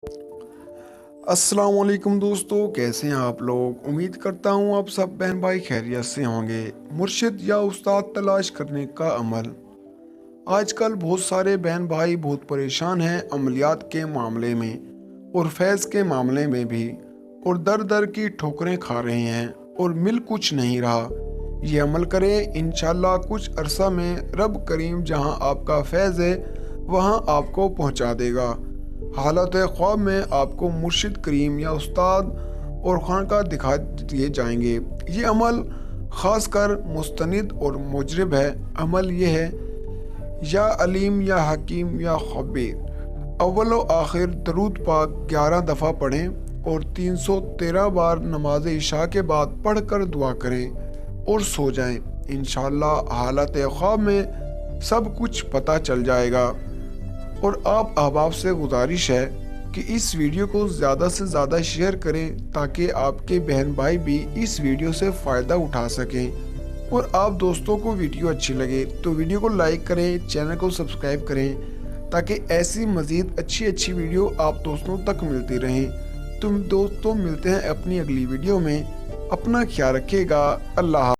अस्सलाम वालेकुम दोस्तों, कैसे हैं आप लोग। उम्मीद करता हूँ आप सब बहन भाई खैरियत से होंगे। मुर्शिद या उस्ताद तलाश करने का अमल। आजकल बहुत सारे बहन भाई बहुत परेशान हैं अमलियात के मामले में और फैज़ के मामले में भी, और दर दर की ठोकरें खा रहे हैं और मिल कुछ नहीं रहा। ये अमल करें, इंशाल्लाह कुछ अरसा में रब करीम जहाँ आपका फैज़ है वहाँ आपको पहुँचा देगा। हालत ख्वाब में आपको मुर्शिद करीम या उस्ताद और खानका दिखा दिए जाएंगे। ये अमल ख़ास कर मुस्तनिद और मुजरब है। अमल ये है, या अलीम या हकीम या खबीर। अव्वल व आखिर दरूद पाक 11 दफ़ा पढ़ें और 313 बार नमाज इशा के बाद पढ़कर दुआ करें और सो जाएं। इंशाअल्लाह हालत ख्वाब में सब कुछ पता चल जाएगा। और आप अहबाब से गुजारिश है कि इस वीडियो को ज़्यादा से ज़्यादा शेयर करें ताकि आपके बहन भाई भी इस वीडियो से फ़ायदा उठा सकें। और आप दोस्तों को वीडियो अच्छी लगे तो वीडियो को लाइक करें, चैनल को सब्सक्राइब करें ताकि ऐसी मज़ीद अच्छी वीडियो आप दोस्तों तक मिलती रहें। तुम दोस्तों मिलते हैं अपनी अगली वीडियो में। अपना ख्याल रखिएगा। अल्लाह।